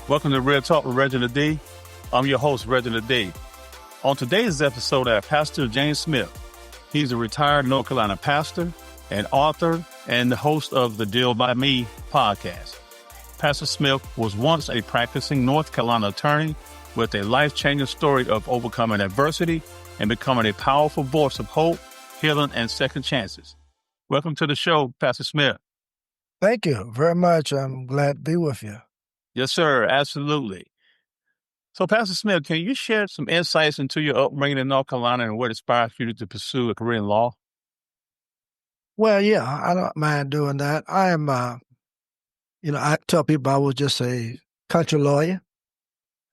Welcome to Real Talk with Reginald D. I'm your host, Reginald D. On today's episode, I have Pastor James Smith. He's a retired North Carolina pastor and author and the host of the Deal by Me podcast. Pastor Smith was once a practicing North Carolina attorney with a life-changing story of overcoming adversity and becoming a powerful voice of hope, healing, and second chances. Welcome to the show, Pastor Smith. Thank you very much. I'm glad to be with you. Yes, sir. Absolutely. So, Pastor Smith, can you share some insights into your upbringing in North Carolina and what inspired you to pursue a career in law? Well, yeah, I don't mind doing that. I am, I tell people I was just a country lawyer.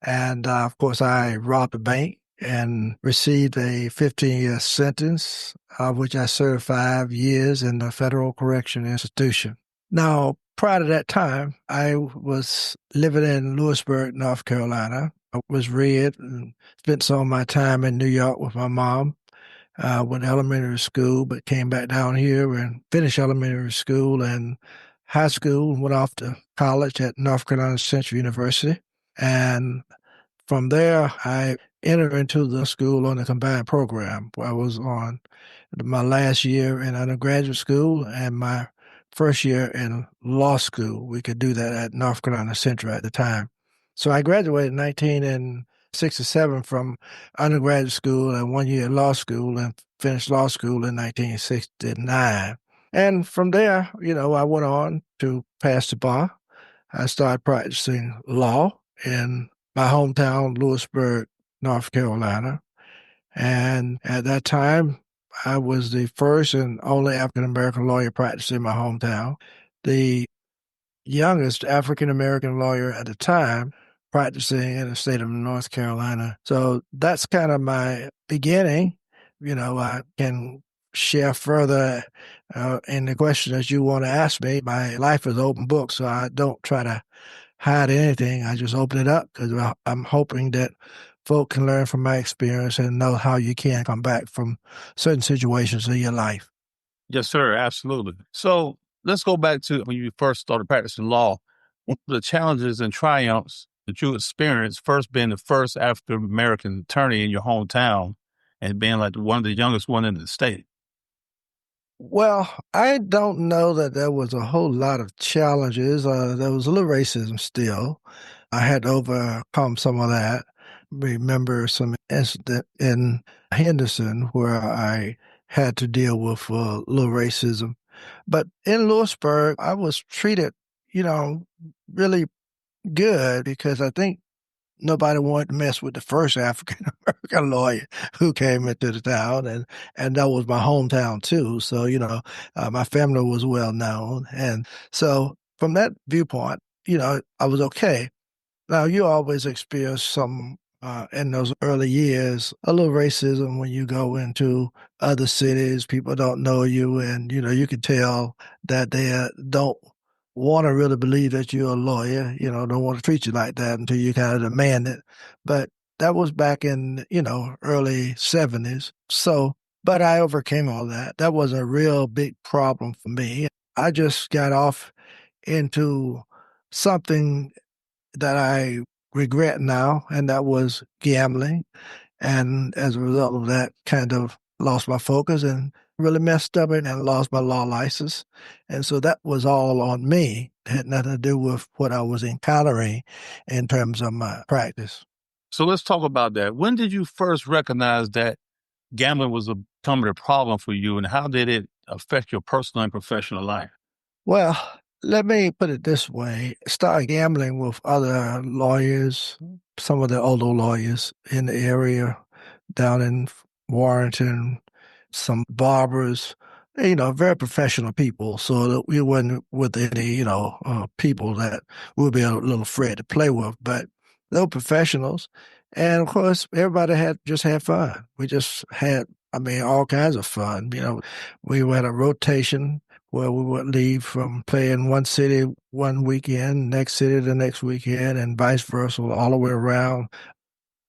And, of course, I robbed a bank and received a 15-year sentence, of which I served 5 years in the Federal Correction Institution. Now, prior to that time, I was living in Lewisburg, North Carolina. I was reared and spent some of my time in New York with my mom. Went to elementary school, but came back down here and finished elementary school and high school, and went off to college at North Carolina Central University. And from there, I entered into the school on the combined program, where I was on my last year in undergraduate school and my first year in law school. We could do that at North Carolina Central at the time. So I graduated in 1967 from undergraduate school and 1 year in law school, and finished law school in 1969. And from there, I went on to pass the bar. I started practicing law in my hometown, Lewisburg, North Carolina. And at that time, I was the first and only African-American lawyer practicing in my hometown, the youngest African-American lawyer at the time practicing in the state of North Carolina. So that's kind of my beginning. I can share further in the question that you want to ask me. My life is an open book, so I don't try to hide anything. I just open it up because I'm hoping that folk can learn from my experience and know how you can come back from certain situations in your life. Yes, sir. Absolutely. So let's go back to when you first started practicing law. What were the challenges and triumphs that you experienced, first being the first African-American attorney in your hometown and being like one of the youngest one in the state? Well, I don't know that there was a whole lot of challenges. There was a little racism still. I had to overcome some of that. Remember some incident in Henderson where I had to deal with a little racism. But in Lewisburg, I was treated, really good, because I think nobody wanted to mess with the first African-American lawyer who came into the town, and that was my hometown too. So, my family was well known. And so from that viewpoint, I was okay. Now, you always experience some, in those early years, a little racism when you go into other cities. People don't know you, and, you can tell that they don't want to really believe that you're a lawyer, don't want to treat you like that until you kind of demand it. But that was back in, early 70s. So, but I overcame all that. That was a real big problem for me. I just got off into something that I regret now, and that was gambling. And as a result of that, kind of lost my focus and really messed up and lost my law license. And so that was all on me. It had nothing to do with what I was encountering in terms of my practice. So let's talk about that. When did you first recognize that gambling was becoming a problem for you, and how did it affect your personal and professional life? Well, let me put it this way. Started gambling with other lawyers, some of the older lawyers in the area down in Warrenton, some barbers, very professional people. So that we weren't with any, people that would be a little afraid to play with, but they were professionals. And of course, everybody just had fun. We just had, all kinds of fun. We had a rotation where we would leave from playing one city one weekend, next city the next weekend, and vice versa, all the way around.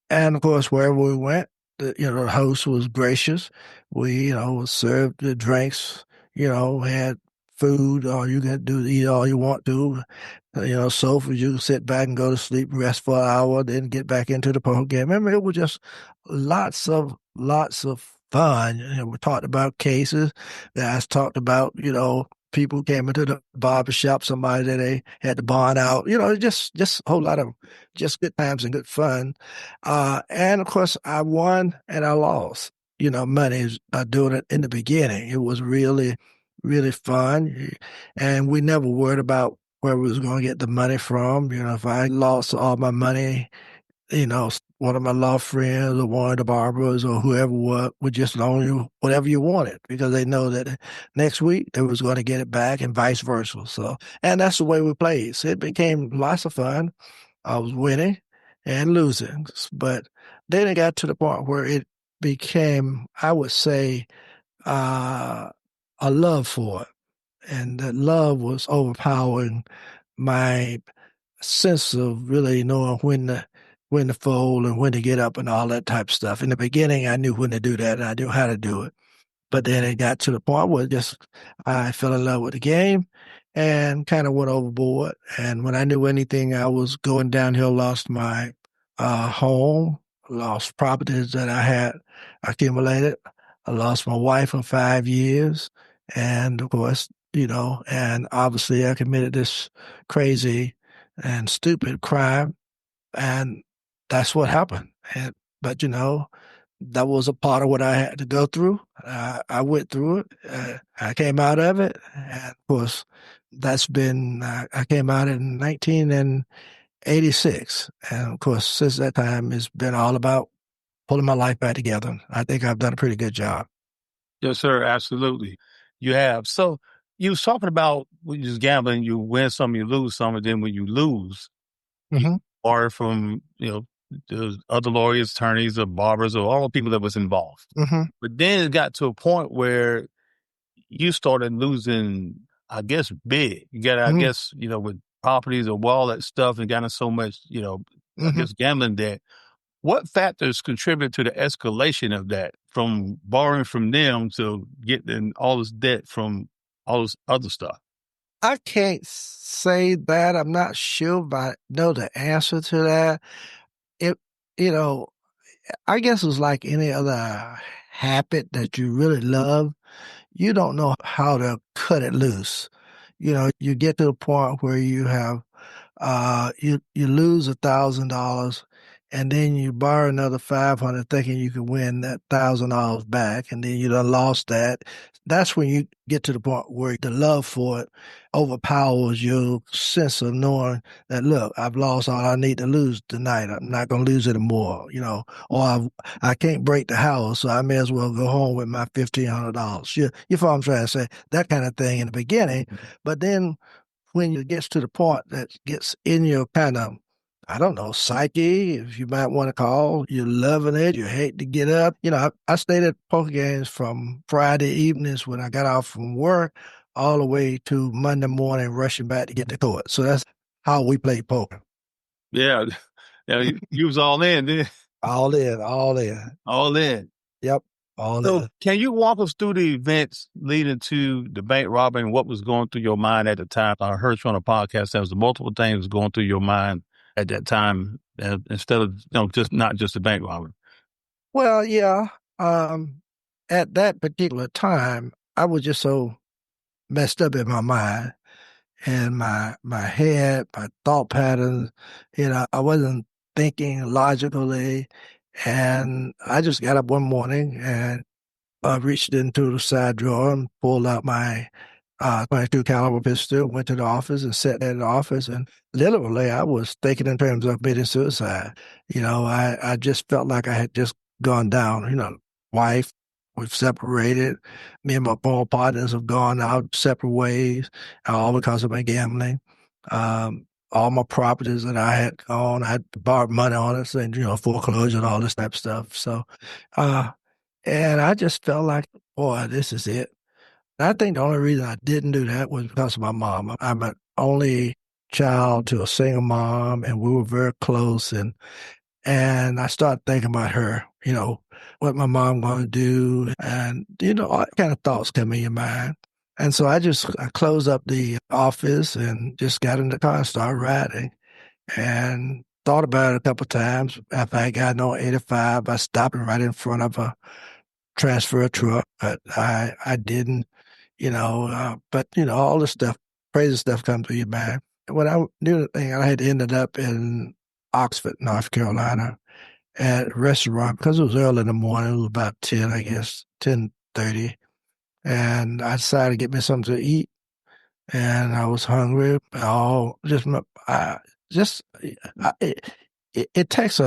And of course, wherever we went, the host was gracious. We, served the drinks, had food, or you can eat all you want to. Sofa, you can sit back and go to sleep, rest for an hour, then get back into the poker game. I mean, it was just lots of fun. We talked about cases. Guys talked about, people came into the barber shop, somebody that they had to bond out. Just a whole lot of just good times and good fun. And of course, I won and I lost. Money doing it in the beginning. It was really, really fun, and we never worried about where we was going to get the money from. If I lost all my money, one of my law friends or one of the barbers or whoever would just loan you whatever you wanted because they know that next week they was going to get it back and vice versa. So, and that's the way we played. So it became lots of fun. I was winning and losing, but then it got to the point where it became, I would say, uh, a love for it. And that love was overpowering my sense of really knowing when to fold and when to get up and all that type of stuff. In the beginning, I knew when to do that and I knew how to do it. But then it got to the point where I fell in love with the game and kind of went overboard. And when I knew anything, I was going downhill, lost my home, lost properties that I had accumulated. I lost my wife in 5 years. And of course, and obviously I committed this crazy and stupid crime. And that's what happened. But that was a part of what I had to go through. I went through it. I came out of it. And of course, I came out in 1986. And of course, since that time, it's been all about pulling my life back together. I think I've done a pretty good job. Yes, sir. Absolutely. You have. So you was talking about when you're just gambling, you win some, you lose some, and then when you lose, you Mm-hmm. borrow from, the other lawyers, attorneys, or barbers, or all the people that was involved. Mm-hmm. But then it got to a point where you started losing, I guess, big. You got, I Mm-hmm. guess, with properties or all that stuff and gotten so much, I Mm-hmm. guess gambling debt. What factors contribute to the escalation of that from borrowing from them to getting all this debt from all this other stuff? I can't say that. I'm not sure, but I know the answer to that. It, you know, I guess it's like any other habit that you really love. You don't know how to cut it loose. You get to the point where you lose $1,000 and then you borrow another 500 thinking you can win that $1,000 back, and then you done lost that. That's when you get to the point where the love for it overpowers your sense of knowing that, look, I've lost all I need to lose tonight. I'm not going to lose anymore, or I can't break the house, so I may as well go home with my $1,500. You follow what I'm trying to say? That kind of thing in the beginning. But then when it gets to the point that gets in your kind of, I don't know, psyche, if you might want to call, you're loving it, you hate to get up. I stayed at poker games from Friday evenings when I got off from work all the way to Monday morning rushing back to get to court. So that's how we play poker. Yeah. Yeah. You was all in, then. All in, all in. All in. Yep, all So in. can you walk us through the events leading to the bank robbery and what was going through your mind at the time? I heard you on a podcast there was multiple things going through your mind at that time instead of just not just the bank robbery. Well, yeah. Um, at that particular time, I was just so messed up in my mind and my head, my thought patterns. I wasn't thinking logically, and I just got up one morning and reached into the side drawer and pulled out my 22 caliber pistol, went to the office and sat in the office, and literally I was thinking in terms of committing suicide. I just felt like I had just gone down. Wife, we've separated. Me and my former partners have gone out separate ways, all because of my gambling. All my properties that I had gone, I had borrowed money on it, and foreclosure and all this type of stuff. So, uh, and I just felt like, boy, this is it. And I think the only reason I didn't do that was because of my mom. I'm an only child to a single mom, and we were very close. And I started thinking about her, what my mom going to do. And, all kind of thoughts come in your mind. And so I closed up the office and just got in the car and started riding and thought about it a couple of times. After I got on 85, I stopped right in front of a transfer truck, but I didn't, but all this stuff, crazy stuff comes to your mind. When I knew the thing, I had ended up in Oxford, North Carolina, at a restaurant because it was early in the morning. It was about 10, I guess, 10:30. And I decided to get me something to eat. And I was hungry. I just, it takes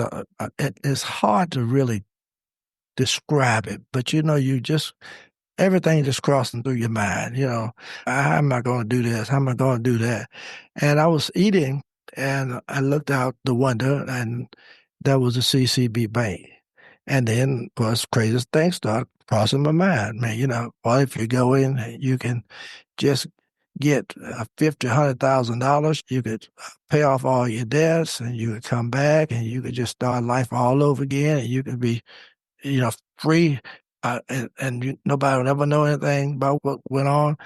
it's hard to really describe it, but you just everything just crossing through your mind. How am I going to do this? How am I going to do that? And I was eating, and I looked out the window, and there was a CCB bank. And then, of course, crazy things started crossing my mind. Man, well, if you go in, you can just get $50,000, $100,000. You could pay off all your debts, and you could come back, and you could just start life all over again, and you could be free, and nobody would ever know anything about what went on.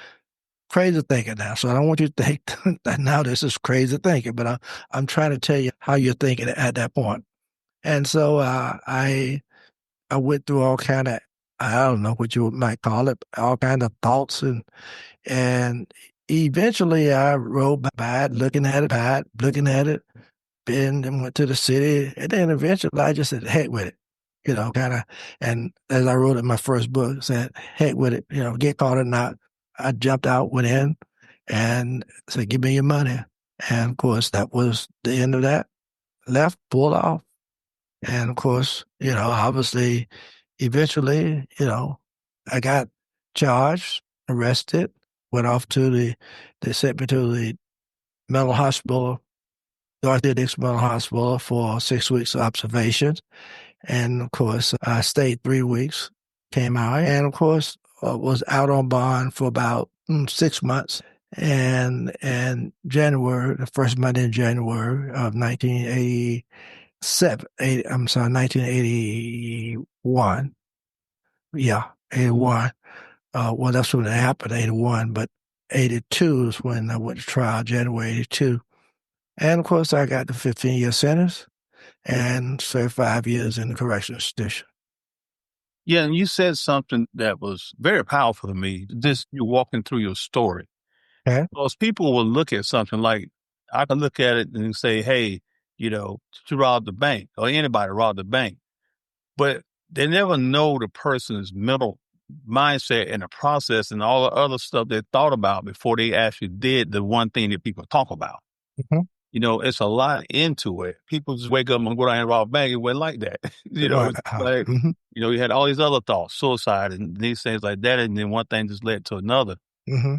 Crazy thinking now. So I don't want you to think that now this is crazy thinking, but I'm trying to tell you how you're thinking at that point. And so I went through all kind of, I don't know what you might call it, all kind of thoughts, and eventually I rode by it, looking at it, been and went to the city. And then eventually I just said, heck with it, kind of. And as I wrote in my first book, said, heck with it, get caught or not. I jumped out, went in, and said, give me your money. And of course, that was the end of that. Left, pulled off. And of course, obviously, eventually, I got charged, arrested, went off they sent me to the mental hospital, orthopedics mental hospital for 6 weeks of observation. And of course, I stayed 3 weeks, came out, and of course, was out on bond for about 6 months. And January, the first Monday in January of 1987, I'm sorry, 1981. Yeah, 81. Well, that's when it happened, 81, but 82 is when I went to trial, January 82. And of course, I got the 15-year sentence and served 5 years in the correctional institution. Yeah, and you said something that was very powerful to me. This you walking through your story. Okay. Because people will look at something like I can look at it and say, hey, to rob the bank or anybody rob the bank. But they never know the person's mental mindset and the process and all the other stuff they thought about before they actually did the one thing that people talk about. Mhm. It's a lot into it. People just wake up and go down and rob a bank. It wasn't like that. Right. It's like, you had all these other thoughts, suicide and these things like that. And then one thing just led to another. Hmm.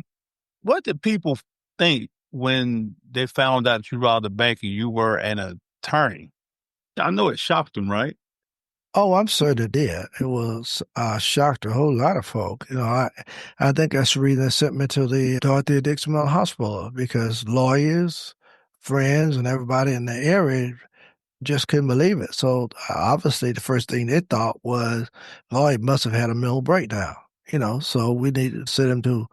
What did people think when they found out you robbed a bank and you were an attorney? I know it shocked them, right? Oh, I'm certain it did. It was shocked a whole lot of folk. I think that's the reason they sent me to the Dorothy Dixon Mental Hospital because lawyers, friends, and everybody in the area just couldn't believe it. So obviously, the first thing they thought was Lloyd must have had a mental breakdown. So we needed to send him to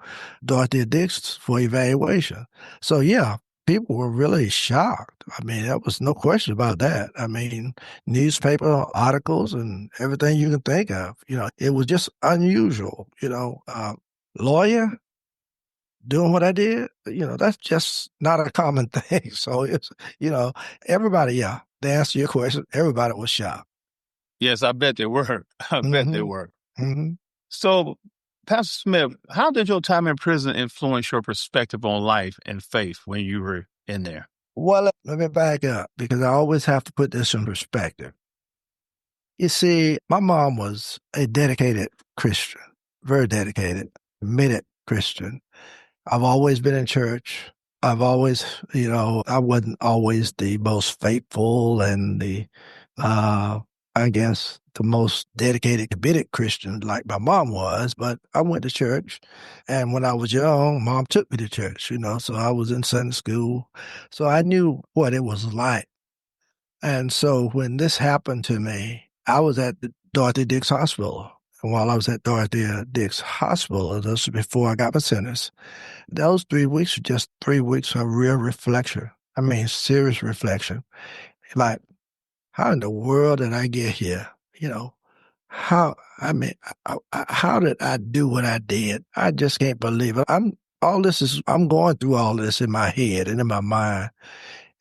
Dorothy Dix for evaluation. So yeah, people were really shocked. I mean, there was no question about that. I mean, newspaper articles and everything you can think of. It was just unusual. Lawyer doing what I did, that's just not a common thing. So everybody, yeah, to answer your question, everybody was shocked. Yes, I bet they were. I bet they Hmm. were. Hmm. So, Pastor Smith, how did your time in prison influence your perspective on life and faith when you were in there? Well, let me back up because I always have to put this in perspective. You see, my mom was a dedicated Christian, very dedicated, committed Christian. I've always been in church. I've always, I wasn't always the most faithful and uh, I guess, the most dedicated, committed Christian like my mom was, but I went to church. And when I was young, mom took me to church, so I was in Sunday school. So I knew what it was like. And so when this happened to me, I was at the Dorothy Dix Hospital. while I was at Dorothy Dix Hospital. This was before I got my sentence. Those 3 weeks were just 3 weeks of real reflection. I mean, serious reflection. Like, how in the world did I get here? You know, how, I mean, how did I do what I did? I just can't believe it. I'm going through all this in my head and in my mind.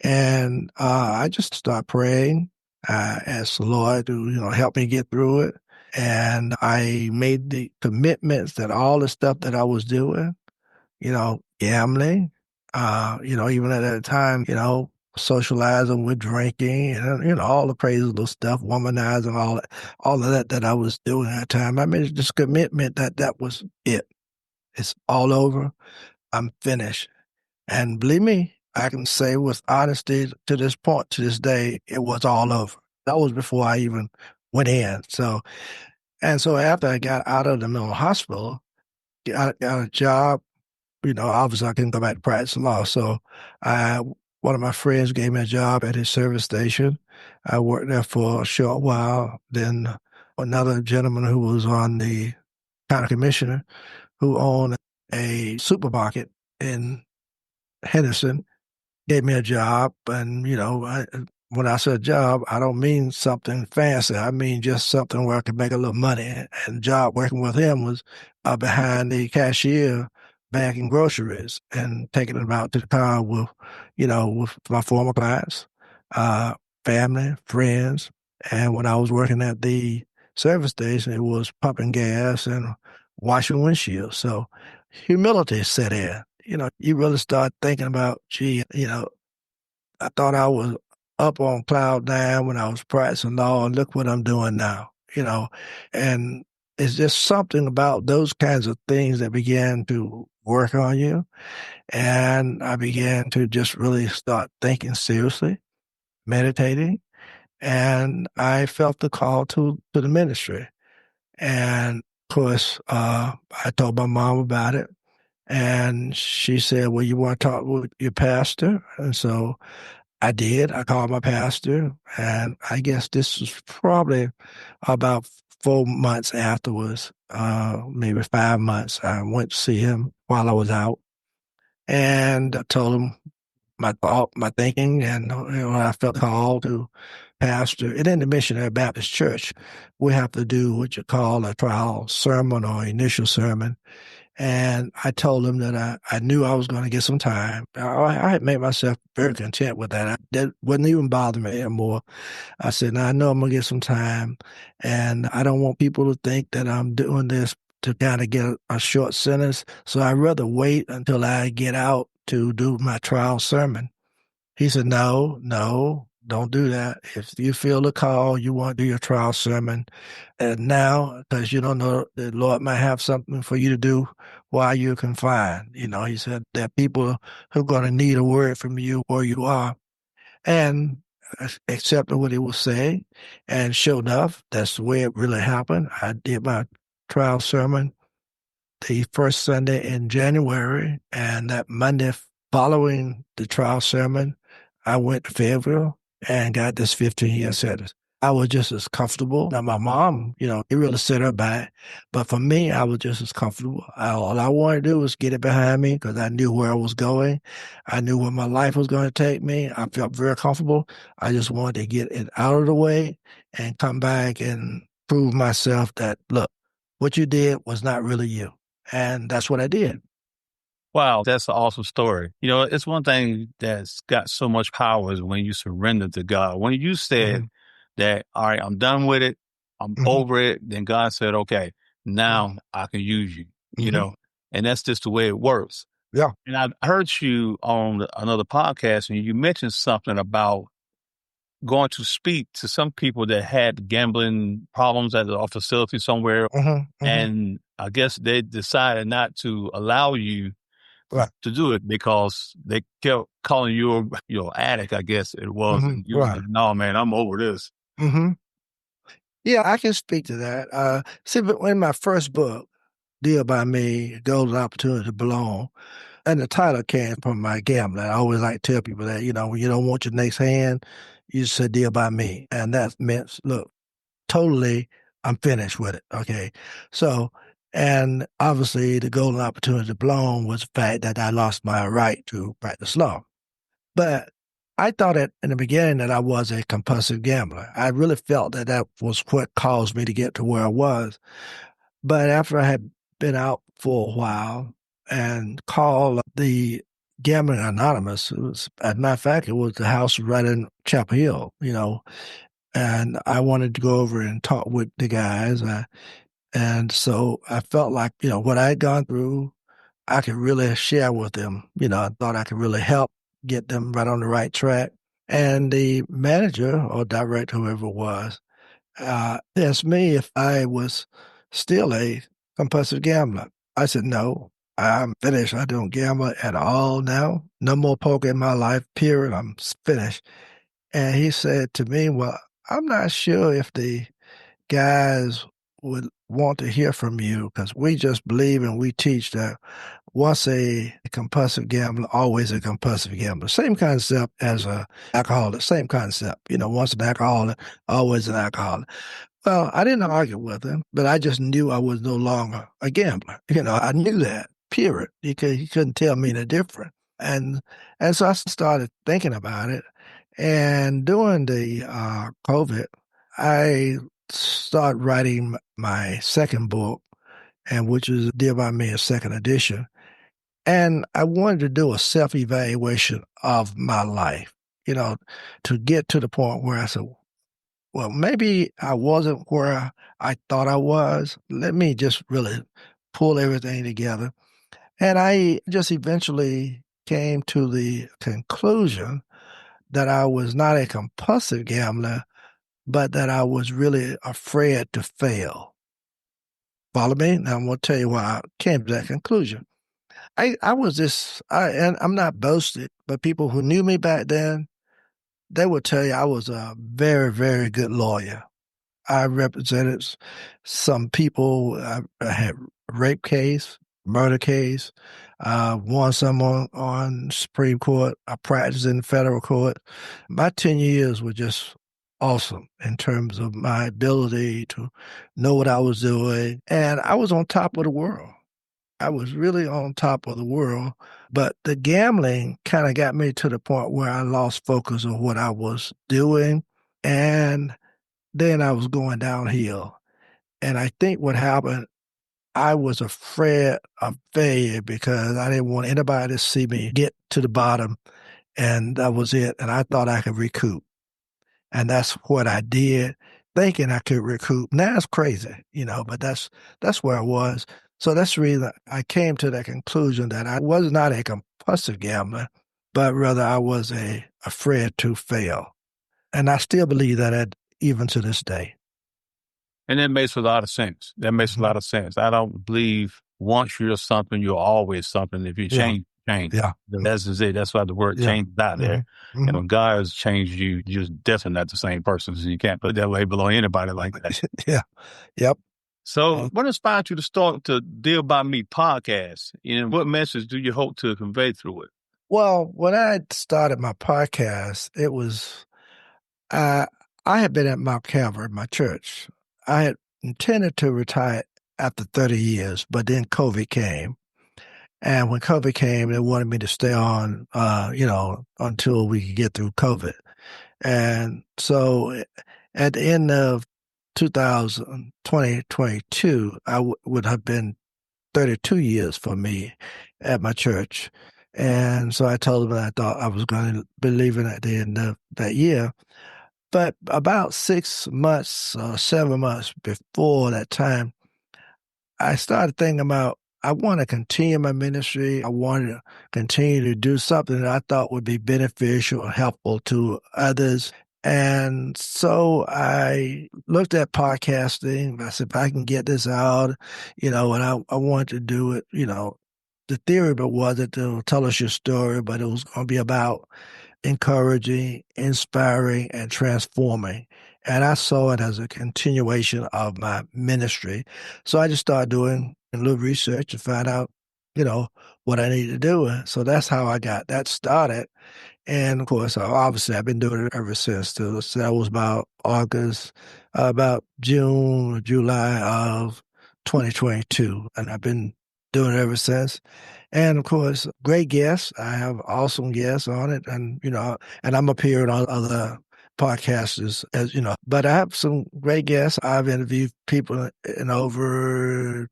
And I just start praying. I asked the Lord to, help me get through it. And I made the commitments that all the stuff that I was doing, gambling, even at that time, socializing with drinking and, all the crazy little stuff, womanizing, all of that I was doing at that time. I made this commitment that was it. It's all over. I'm finished. And believe me, I can say with honesty to this point, to this day, it was all over. That was before I even went in. So after I got out of the mental hospital, got a job, obviously I couldn't go back to practice law. So I, one of my friends gave me a job at his service station. I worked there for a short while. Then another gentleman who was on the county commissioner who owned a supermarket in Henderson gave me a job. And, when I said job, I don't mean something fancy. I mean just something where I could make a little money. And the job working with him was behind the cashier bagging groceries and taking them out to the car with my former clients, uh, family, friends. And when I was working at the service station, it was pumping gas and washing windshields. So humility set in. You really start thinking about, gee, I thought I was up on cloud nine when I was practicing law, and look what I'm doing now, and it's just something about those kinds of things that began to work on you. And I began to just really start thinking seriously, meditating, and I felt the call to the ministry. And of course, I told my mom about it. And she said, well, you want to talk with your pastor? And so I did. I called my pastor, and I guess this was probably about 4 months afterwards, maybe 5 months. I went to see him while I was out, and I told him my thought, my thinking, and I felt called to pastor. And in the Missionary Baptist Church, we have to do what you call a trial sermon or initial sermon. And I told him that I knew I was going to get some time. I had made myself very content with that. That wouldn't even bother me anymore. I said, now I know I'm going to get some time, and I don't want people to think that I'm doing this to kind of get a short sentence. So I'd rather wait until I get out to do my trial sermon. He said, no, don't do that. If you feel the call, you want to do your trial sermon. And now, because you don't know, the Lord might have something for you to do while you're confined. He said there are people who are going to need a word from you where you are. And accepting what he was saying. And sure enough, that's the way it really happened. I did my trial sermon the first Sunday in January, and that Monday following the trial sermon, I went to Fayetteville and got this 15-year sentence. I was just as comfortable. Now, my mom, it really set her back. But for me, I was just as comfortable. All I wanted to do was get it behind me because I knew where I was going. I knew where my life was going to take me. I felt very comfortable. I just wanted to get it out of the way and come back and prove myself that, look, what you did was not really you. And that's what I did. Wow, that's an awesome story. It's one thing that's got so much power is when you surrender to God. When you said that, all right, I'm done with it, I'm over it, then God said, okay, now I can use you, and that's just the way it works. Yeah. And I heard you on another podcast, and you mentioned something about going to speak to some people that had gambling problems at a facility somewhere. And I guess they decided not to allow you Right. to do it because they kept calling you your addict, I guess it was. And you was Right. like, no, man, I'm over this. Yeah, I can speak to that. See, but in my first book, Deal by Me, Golden Opportunity to Belong, and the title came from my gambling. I always like to tell people that, when you don't want your next hand, you just say deal by me. And that meant, look, totally I'm finished with it. Okay. So, and obviously the golden opportunity blown was the fact that I lost my right to practice law. But I thought in the beginning that I was a compulsive gambler. I really felt that that was what caused me to get to where I was. But after I had been out for a while and called the Gambling Anonymous, it was, as a matter of fact, it was the house right in Chapel Hill, and I wanted to go over and talk with the guys. And so I felt like, what I had gone through, I could really share with them. I thought I could really help get them right on the right track. And the manager or director, whoever it was, asked me if I was still a compulsive gambler. I said, no, I'm finished. I don't gamble at all now. No more poker in my life, period. I'm finished. And he said to me, well, I'm not sure if the guys would want to hear from you because we just believe and we teach that once a compulsive gambler, always a compulsive gambler. Same concept as a alcoholic, same concept. Once an alcoholic, always an alcoholic. Well, I didn't argue with him, but I just knew I was no longer a gambler. I knew that, period. He couldn't tell me the difference. And so I started thinking about it. And during the COVID, I started writing my second book, and which is Dear by Me, a second edition. And I wanted to do a self-evaluation of my life, you know, to get to the point where I said, well, maybe I wasn't where I thought I was. Let me just really pull everything together. And I just eventually came to the conclusion that I was not a compulsive gambler, but that I was really afraid to fail. Follow me? Now I'm going to tell you why I came to that conclusion. I was and I'm not boasting, but people who knew me back then, they would tell you I was a very, very good lawyer. I represented some people. I had rape case, murder case, won some on Supreme Court. I practiced in federal court. My 10 years were just awesome in terms of my ability to know what I was doing. And I was on top of the world. I was really on top of the world. But the gambling kind of got me to the point where I lost focus of what I was doing. And then I was going downhill. And I think what happened, I was afraid of failure because I didn't want anybody to see me get to the bottom. And that was it. And I thought I could recoup. And that's what I did, thinking I could recoup. Now it's crazy, but that's where I was. So that's the reason I came to that conclusion that I was not a compulsive gambler, but rather I was afraid to fail. And I still believe that even to this day. And that makes a lot of sense. That makes a lot of sense. I don't believe once you're something, you're always something. If you change, change. Yeah. That's just it. That's why the word change is out there. Mm-hmm. And when God has changed you, you're definitely not the same person. So you can't put that label on anybody like that. Yeah. Yep. So what inspired you to start the Deal By Me podcast? And what message do you hope to convey through it? Well, when I started my podcast, it was, I had been at Mount Calvary, my church. I had intended to retire after 30 years, but then COVID came. And when COVID came, they wanted me to stay on, until we could get through COVID. And so at the end of 2022, would have been 32 years for me at my church. And so I told them that I thought I was going to be leaving at the end of that year. But about 6 months or 7 months before that time, I started thinking about I want to continue my ministry. I wanted to continue to do something that I thought would be beneficial and helpful to others. And so I looked at podcasting. I said, if I can get this out, and I wanted to do it, the theory but wasn't to tell us your story, but it was going to be about encouraging, inspiring, and transforming. And I saw it as a continuation of my ministry. So I just started doing a little research to find out you know, what I need to do. And so that's how I got that started. And of course, obviously, I've been doing it ever since. Too. So that was about August, about June, or July of 2022, and I've been doing it ever since. And of course, great guests. I have awesome guests on it, and and I'm appearing on other podcasters as But I have some great guests. I've interviewed people in over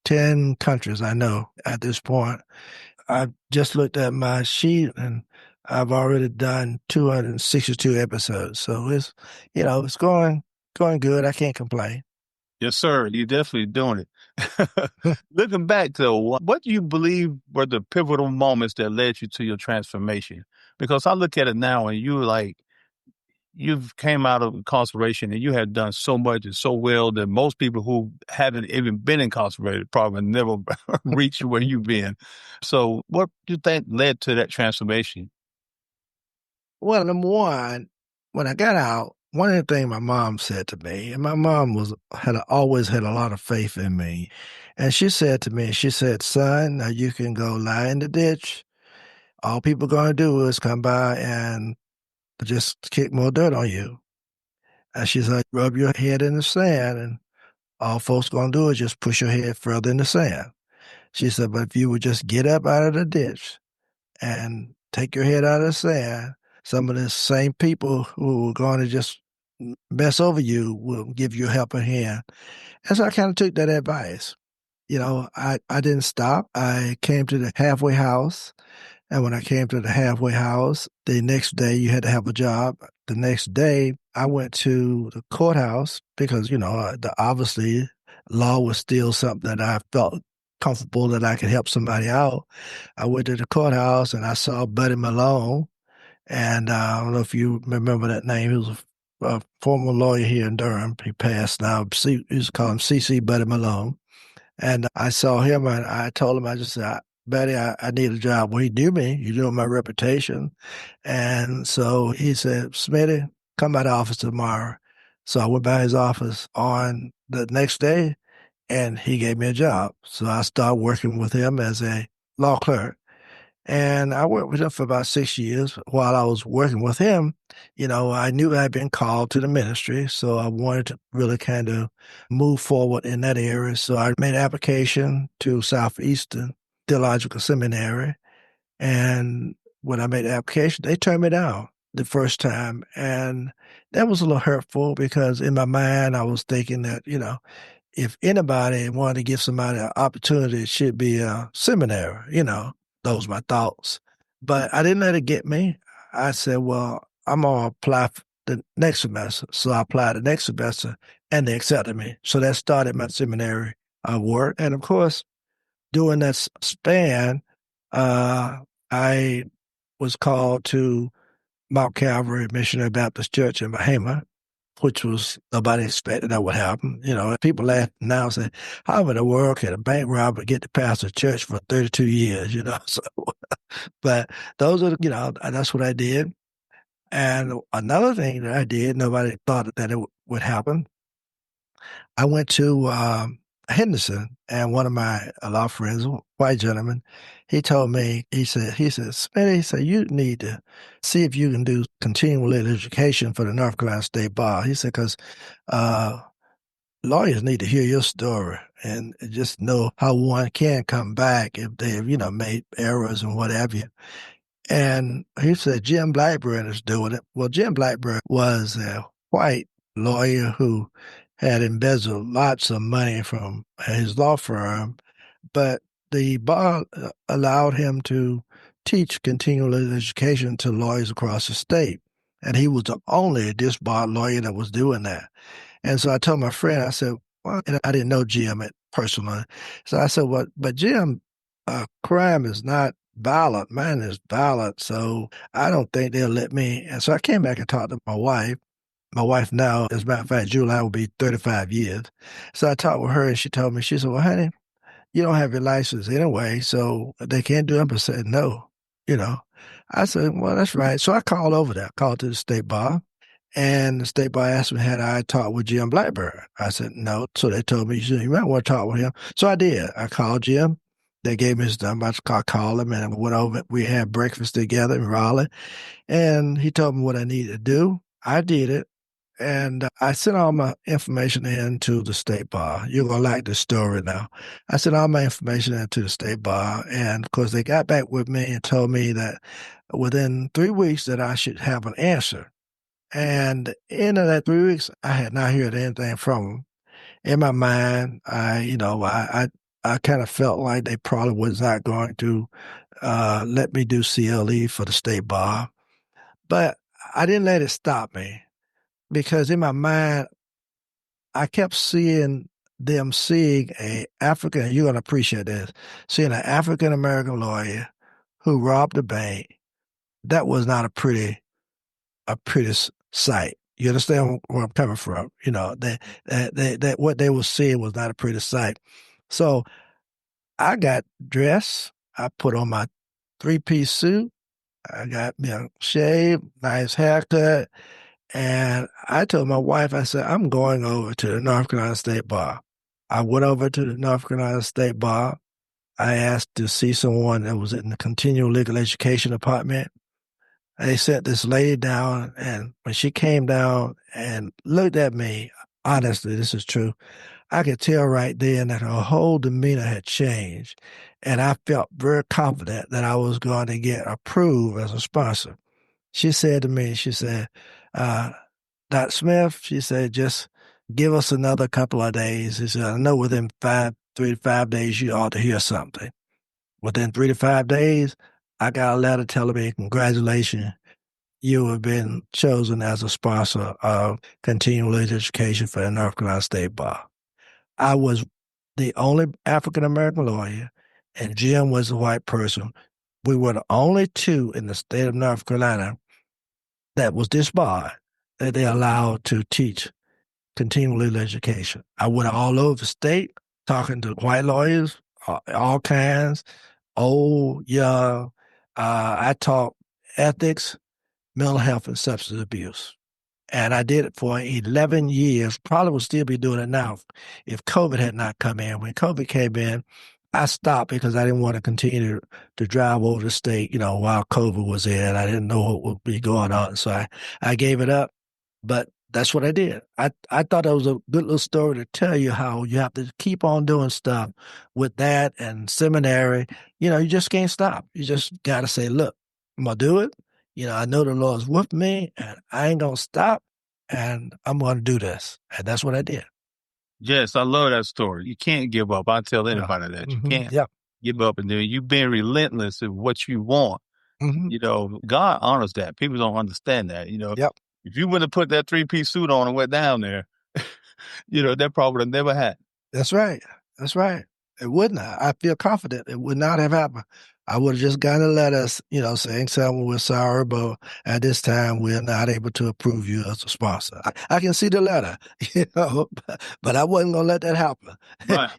10 countries. I know at this point. I just looked at my sheet and I've already done 262 episodes. So it's going good. I can't complain. Yes, sir. You're definitely doing it. Looking back though, what do you believe were the pivotal moments that led you to your transformation? Because I look at it now and you've came out of incarceration and you had done so much and so well that most people who haven't even been incarcerated probably never reach where you've been. So what do you think led to that transformation? Well, number one, when I got out, one of the things my mom said to me, and my mom had always had a lot of faith in me, and she said to me, she said, "Son, now you can go lie in the ditch. All people gonna do is come by and just kick more dirt on you." And she said, "Rub your head in the sand, and all folks gonna do is just push your head further in the sand." She said, "But if you would just get up out of the ditch and take your head out of the sand, some of the same people who are going to just mess over you will give you a helping hand." And so I kind of took that advice. I didn't stop. I came to the halfway house. And when I came to the halfway house, the next day you had to have a job. The next day I went to the courthouse because, obviously law was still something that I felt comfortable that I could help somebody out. I went to the courthouse and I saw Buddy Malone. And I don't know if you remember that name. He was a former lawyer here in Durham. He passed now. We used to call him CC Buddy Malone. And I saw him and I told him, I just said, "Buddy, I need a job." Well, he knew me. He knew my reputation. And so he said, "Smitty, come by the office tomorrow." So I went by his office on the next day and he gave me a job. So I started working with him as a law clerk. And I worked with him for about 6 years. While I was working with him, I knew I'd been called to the ministry. So I wanted to really kind of move forward in that area. So I made an application to Southeastern Theological Seminary. And when I made the application, they turned me down the first time. And that was a little hurtful because in my mind, I was thinking that, if anybody wanted to give somebody an opportunity, it should be a seminary, those were my thoughts. But I didn't let it get me. I said, well, I'm going to apply for the next semester. So I applied the next semester and they accepted me. So that started my seminary work. And of course, during that span, I was called to Mount Calvary Missionary Baptist Church in Bahama, which was nobody expected that would happen. People laugh now and say, "How in the world can a bank robber get to pastor a church for 32 years?" So, but those are, that's what I did. And another thing that I did, nobody thought that it would happen. I went to Henderson, and one of my law friends, a white gentleman, he told me, he said, "Smitty," he said, "you need to see if you can do continual education for the North Carolina State Bar." He said, "Because uh, lawyers need to hear your story and just know how one can come back if they've, made errors and what have you." And he said, "Jim Blackburn is doing it." Well, Jim Blackburn was a white lawyer who had embezzled lots of money from his law firm, but the bar allowed him to teach continuing education to lawyers across the state. And he was the only disbarred lawyer that was doing that. And so I told my friend, I said, well, and I didn't know Jim personally. So I said, "Well, but Jim, crime is not violent. Mine is violent. So I don't think they'll let me." And so I came back and talked to my wife. My wife now, as a matter of fact, July will be 35 years. So I talked with her and she told me, she said, "Well, honey, you don't have your license anyway, so they can't do it." I said, "No, you know." I said, "Well, that's right." So I called over there, called to the state bar. And the state bar asked me, had I talked with Jim Blackburn? I said, "No." So they told me, "You might want to talk with him." So I did. I called Jim They gave me his number. I called him and went over. We had breakfast together in Raleigh, and he told me what I needed to do. I did it, and I sent all my information in to the state bar. You're gonna like the story now. I sent all my information into the state bar, and of course they got back with me and told me that within 3 weeks that I should have an answer. And in that 3 weeks, I had not heard anything from them. In my mind, I kind of felt like they probably was not going to let me do CLE for the state bar, but I didn't let it stop me because in my mind, I kept seeing them seeing a African. You're gonna appreciate this. Seeing an African American lawyer who robbed a bank. That was not a pretty sight. You understand where I'm coming from? You know that what they were seeing was not a pretty sight. So I got dressed. I put on my 3-piece suit. I got shaved, nice haircut, and I told my wife, I said, I'm going over to the North Carolina State Bar. I went over to the North Carolina State Bar. I asked to see someone that was in the continual legal education department. They sent this lady down, and when she came down and looked at me, honestly, this is true, I could tell right then that her whole demeanor had changed. And I felt very confident that I was going to get approved as a sponsor. She said to me, she said, uh, Dr. Smith, she said, just give us another couple of days. She said, I know within 3 to 5 days, you ought to hear something. Within 3 to 5 days, I got a letter telling me, congratulations, you have been chosen as a sponsor of continuing education for the North Carolina State Bar. I was the only African American lawyer, and Jim was a white person. We were the only two in the state of North Carolina that was disbarred that they allowed to teach continuing legal education. I went all over the state talking to white lawyers, all kinds, old, young. I taught ethics, mental health, and substance abuse. And I did it for 11 years. Probably would still be doing it now if COVID had not come in. When COVID came in, I stopped because I didn't want to continue to drive over the state, while COVID was in. I didn't know what would be going on. So I gave it up. But that's what I did. I thought that was a good little story to tell you how you have to keep on doing stuff with that and seminary. You just can't stop. You just got to say, look, I'm going to do it. I know the Lord's with me and I ain't going to stop and I'm going to do this. And that's what I did. Yes, I love that story. You can't give up. I tell Yeah. anybody that you Mm-hmm. can't Yep. give up, and then you've been relentless in what you want. Mm-hmm. God honors that. People don't understand that. Yep. If you wouldn't have put that 3-piece suit on and went down there, that probably would have never happened. That's right. That's right. It wouldn't have. I feel confident it would not have happened. I would have just gotten a letter, saying something, we're sorry, but at this time we're not able to approve you as a sponsor. I can see the letter, but I wasn't gonna let that happen. Right,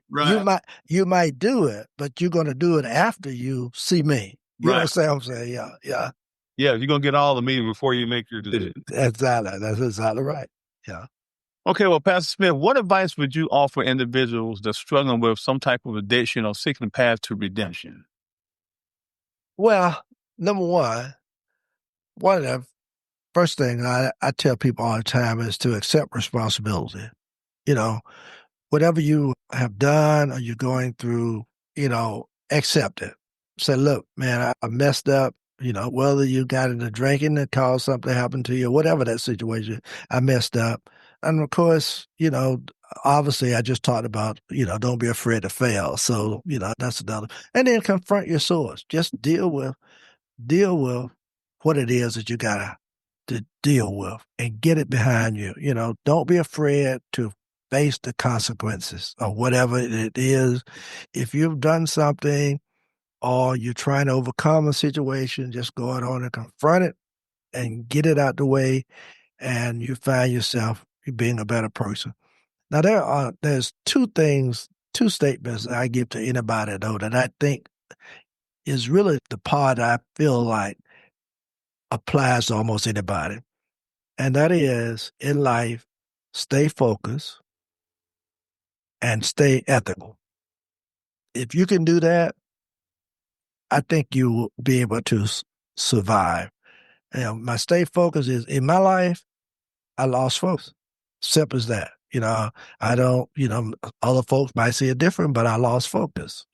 You right, might do it, but you're gonna do it after you see me. You right. understand what I'm saying? Yeah, yeah. Yeah, you're going to get all the meeting before you make your decision. That's exactly right. Yeah. Okay, well, Pastor Smith, what advice would you offer individuals that struggling with some type of addiction or seeking a path to redemption? Well, number one of the first thing I tell people all the time is to accept responsibility. You know, whatever you have done or you're going through, accept it. Say, look, man, I messed up. Whether you got into drinking that caused something to happen to you, whatever that situation, I messed up. And of course, obviously I just talked about, don't be afraid to fail. So, that's another. And then confront your source. Just deal with what it is that you gotta to deal with and get it behind you. Don't be afraid to face the consequences of whatever it is. If you've done something or you're trying to overcome a situation, just go out on and confront it and get it out the way, and you find yourself being a better person. Now there's two statements that I give to anybody though that I think is really the part I feel like applies to almost anybody. And that is in life, stay focused and stay ethical. If you can do that, I think you will be able to survive. My stay focus is in my life, I lost focus. Simple as that. I don't, other folks might see it different, but I lost focus.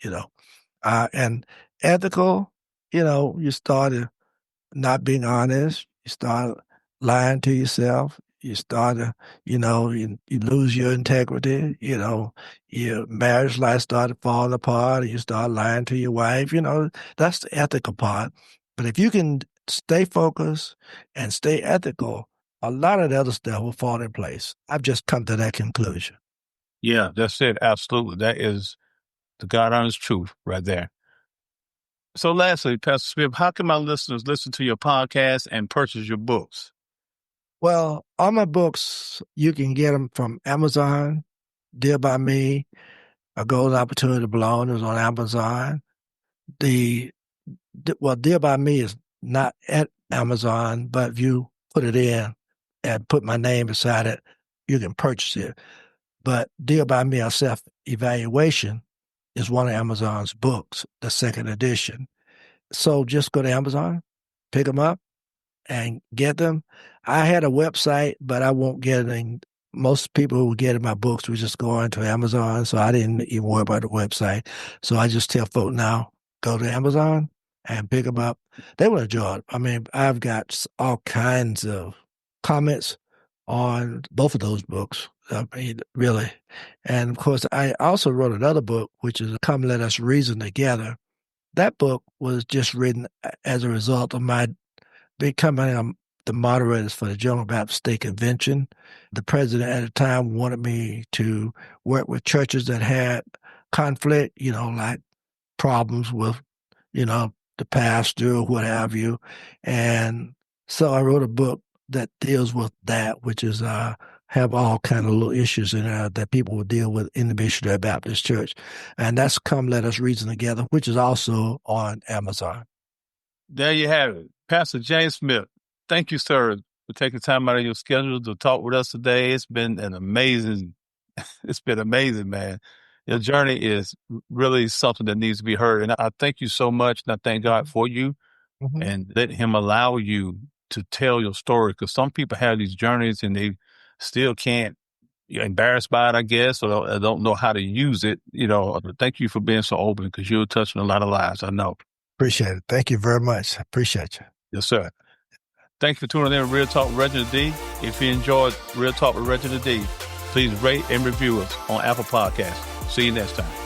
And ethical, you started not being honest. You start lying to yourself. You start to, you lose your integrity. Your marriage life started falling apart. And you start lying to your wife. That's the ethical part. But if you can stay focused and stay ethical, a lot of the other stuff will fall in place. I've just come to that conclusion. Yeah, that's it. Absolutely. That is the God honest truth right there. So lastly, Pastor Smith, how can my listeners listen to your podcast and purchase your books? Well, all my books, you can get them from Amazon, Dear by Me, A Golden Opportunity to Belong is on Amazon. Dear by Me is not at Amazon, but if you put it in and put my name beside it, you can purchase it. But Dear by Me, A Self-Evaluation is one of Amazon's books, the second edition. So just go to Amazon, pick them up, and get them. I had a website, but I won't get it. Most people who get my books would just go onto Amazon, so I didn't even worry about the website. So I just tell folk now, go to Amazon and pick them up. They will enjoy it. I mean, I've got all kinds of comments on both of those books. I mean, really. And of course, I also wrote another book, which is Come Let Us Reason Together. That book was just written as a result of my becoming the moderators for the General Baptist State Convention. The president at the time wanted me to work with churches that had conflict, like problems with, the pastor or what have you. And so I wrote a book that deals with that, which is have all kind of little issues in there that people will deal with in the Missionary Baptist Church. And that's Come Let Us Reason Together, which is also on Amazon. There you have it. Pastor James Smith, thank you, sir, for taking time out of your schedule to talk with us today. It's been amazing, man. Your journey is really something that needs to be heard. And I thank you so much. And I thank God for you and let him allow you to tell your story. Because some people have these journeys and they still can't, you're embarrassed by it, I guess, or don't know how to use it. Thank you for being so open because you're touching a lot of lives. I know. Appreciate it. Thank you very much. I appreciate you. Yes, sir. Thank you for tuning in to Real Talk with Reginald D. If you enjoyed Real Talk with Reginald D, please rate and review us on Apple Podcasts. See you next time.